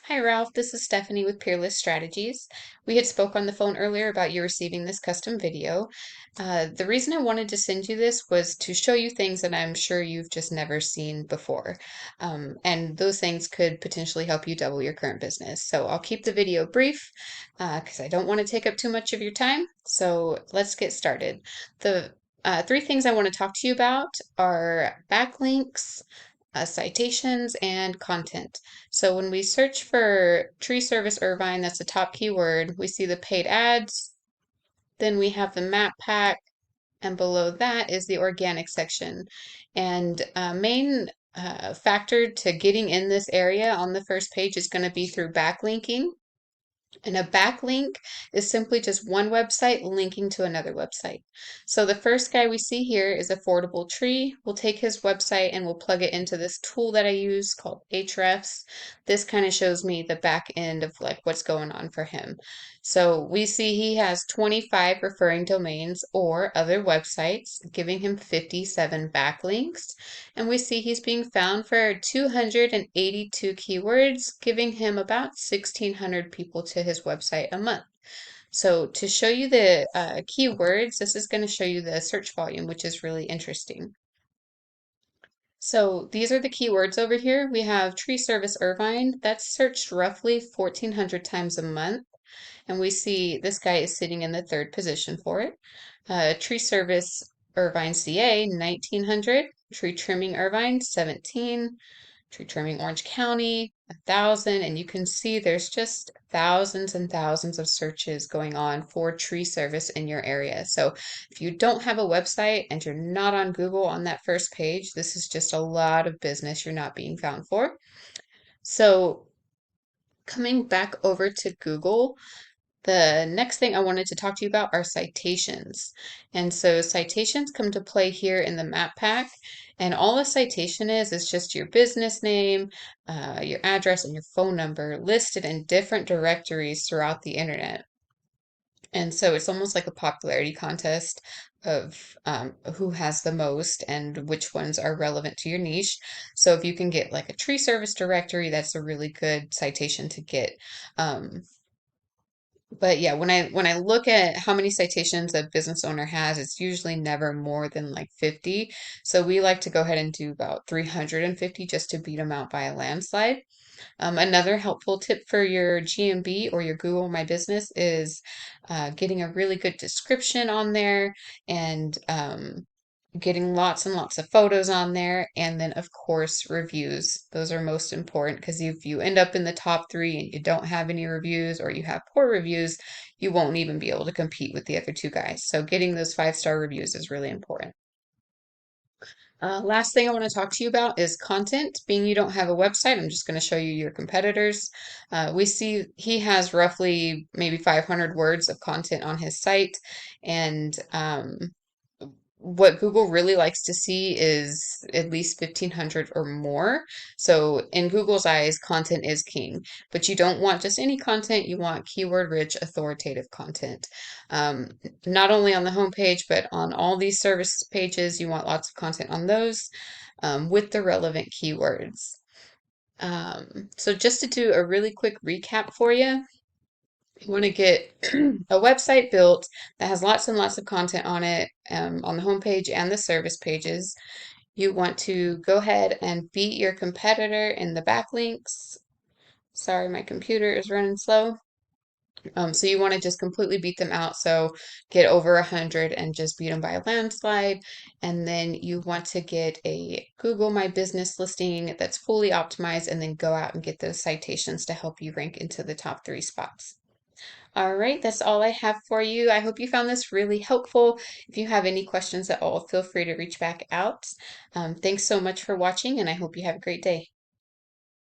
Hi Ralph, this is Stephanie with Peerless Strategies. We had spoke on the phone earlier about you receiving this custom video. The reason I wanted to send you this was to show you things that I'm sure you've just never seen before. And those things could potentially help you double your current business. So I'll keep the video brief because I don't want to take up too much of your time. So let's get started. The three things I want to talk to you about are backlinks, citations, and content. So when we search for Tree Service Irvine, that's the top keyword, we see the paid ads, then we have the map pack, and below that is the organic section. And main factor to getting in this area on the first page is going to be through backlinking. And a backlink is simply just one website linking to another website. So the first guy we see here is Affordable Tree. We'll take his website and we'll plug it into this tool that I use called Ahrefs. This kind of shows me the back end of like what's going on for him. So we see he has 25 referring domains or other websites, giving him 57 backlinks. And we see he's being found for 282 keywords, giving him about 1,600 people to his website a month. So to show you the keywords, this is going to show you the search volume, which is really interesting. So these are the keywords over here. We have Tree Service Irvine. That's searched roughly 1,400 times a month. And we see this guy is sitting in the third position for it. Tree Service Irvine CA, 1,900. Tree Trimming Irvine, 17. Tree Trimming Orange County, 1,000. And you can see there's just thousands and thousands of searches going on for tree service in your area. So if you don't have a website and you're not on Google on that first page, this is just a lot of business you're not being found for. So coming back over to Google, the next thing I wanted to talk to you about are citations. And so citations come to play here in the map pack. And all a citation is just your business name, your address, and your phone number listed in different directories throughout the internet. And so it's almost like a popularity contest of who has the most and which ones are relevant to your niche. So if you can get like a tree service directory, that's a really good citation to get. But yeah, when I look at how many citations a business owner has, it's usually never more than like 50. So we like to go ahead and do about 350 just to beat them out by a landslide. Another helpful tip for your GMB or your Google My Business is getting a really good description on there and getting lots and lots of photos on there, and then of course reviews. Those are most important because if you end up in the top three and you don't have any reviews or you have poor reviews, you won't even be able to compete with the other two guys. So getting those 5-star reviews is really important. Last thing I want to talk to you about is content. Being you don't have a website, I'm just going to show you your competitors. We see he has roughly maybe 500 words of content on his site, and what Google really likes to see is at least 1,500 or more. So in Google's eyes, content is king, but you don't want just any content. You want keyword-rich, authoritative content. Um, Not only on the homepage, but on all these service pages, you want lots of content on those with the relevant keywords. So just to do a really quick recap for you, you want to get a website built that has lots and lots of content on it on the homepage and the service pages. You want to go ahead and beat your competitor in the backlinks. Sorry, my computer is running slow. So you want to just completely beat them out. So get over 100 and just beat them by a landslide. And then you want to get a Google My Business listing that's fully optimized and then go out and get those citations to help you rank into the top 3 spots. All right, that's all I have for you. I hope you found this really helpful. If you have any questions at all, feel free to reach back out. Thanks so much for watching, and I hope you have a great day.